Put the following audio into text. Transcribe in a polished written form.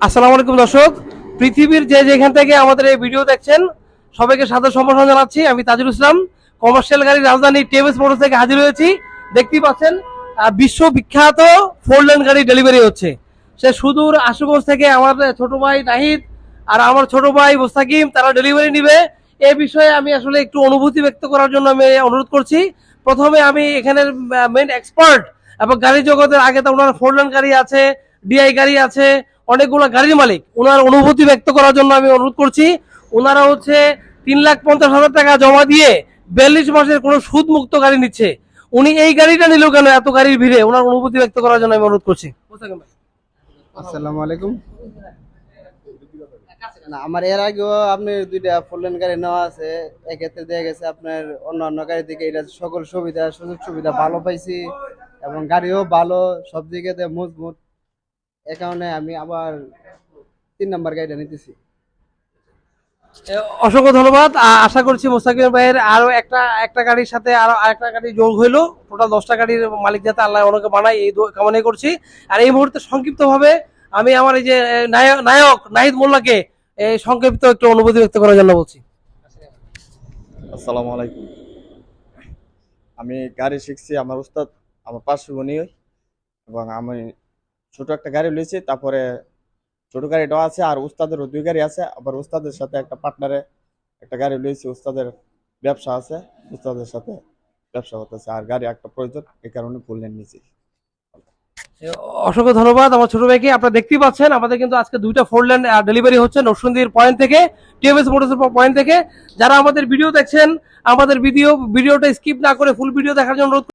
আসসালামু আলাইকুম দর্শক, পৃথিবীর যে যেখান থেকে আমাদের এই ভিডিও দেখছেন সবাইকে সাদর সম্ভাষণ জানাচ্ছি। আমি তাজুল ইসলাম, কমার্শিয়াল গাড়ির রাজধানী টিএমএস মোটরস থেকে হাজির হয়েছি। দেখতেই পাচ্ছেন বিশ্ববিখ্যাত 4 লেন গাড়ি ডেলিভারি হচ্ছে। সে সুদূর আশুগঞ্জ থেকে আমার ছোট ভাই নাহিদ আর আমার ছোট ভাই মোস্তাকিম তারা ডেলিভারি নিবে। এ বিষয়ে আমি আসলে একটু অনুভূতি ব্যক্ত করার জন্য আমি অনুরোধ করছি। প্রথমে আমি এখানের মেইন এক্সপার্ট এবং গাড়ি জগতের আগে তো ওনার 4 লেন গাড়ি আছে, ডিআই গাড়ি আছে, অনেকগুলো গাড়ির মালিক, ওনার অনুভূতি ব্যক্ত করার জন্য আমি অনুরোধ করছি। ওনারা হচ্ছে 3,50,000 টাকা জমা দিয়ে 42 মাসের কোনো সুদ মুক্ত গাড়ি নিচ্ছে। উনি এই গাড়িটা নিল কেন এত গাড়ির ভিড়ে, ওনার অনুভূতি ব্যক্ত করার জন্য আমি অনুরোধ করছি। আসসালামু আলাইকুম। না, আমার এর আগেও আপনি দুইটা 4 লেন গাড়ি নেওয়া আছে, এক্ষেত্রে দেখা গেছে আপনার অন্য গাড়ি থেকে এটা সকল সুবিধা সুযোগ সুবিধা ভালো পাইছি এবং গাড়িও ভালো, সব দিকে মজবুত। এ কারণে আমি আবার 3 নাম্বার গাড়িটা নিতেছি। অসংখ্য ধন্যবাদ। আশা করছি মোস্তাকিম ভাইয়ের আরো একটা গাড়ির সাথে আরো আরেকটা গাড়ি যোগ হইলো, টোটাল 10টা গাড়ির মালিক যাতে আল্লাহ ওনাকে বানায় এই কামনাই করছি। আর এই মুহূর্তে সংক্ষিপ্ত ভাবে আমি আমার এই যে নায়ক নাহিদ মোল্লাকে এই সংক্ষিপ্ত একটু অনুভূতি ব্যক্ত করার জন্য বলছি। আসসালামু আলাইকুম। আমি গাড়ি শিখছি আমার উস্তাদ আমার পাশে উনি, এবং আমি ছোট একটা গাড়ি লইছি, তারপরে ছোট গাড়িটাও আছে আর উস্তাদেরও 2 গাড়ি আছে। আবার উস্তাদের সাথে একটা পার্টনারে একটা গাড়ি লইছি, উস্তাদের ব্যবসা আছে, উস্তাদের সাথে ব্যবসা করতেছে আর গাড়ি একটা প্রয়োজন, এই কারণে 4 লেন নিয়েছি। অসংখ্য ধন্যবাদ আমার ছোট ভাইকে। আপনারা দেখতেই পাচ্ছেন আমাদের কিন্তু আজকে 2টা 4 লেন ডেলিভারি হচ্ছে নরসিংদীর পয়েন্ট থেকে, টিএমএস মোটরসের পয়েন্ট থেকে। যারা আমাদের ভিডিও দেখছেন, আমাদের ভিডিওটা স্কিপ না করে ফুল ভিডিও দেখার জন্য অনুরোধ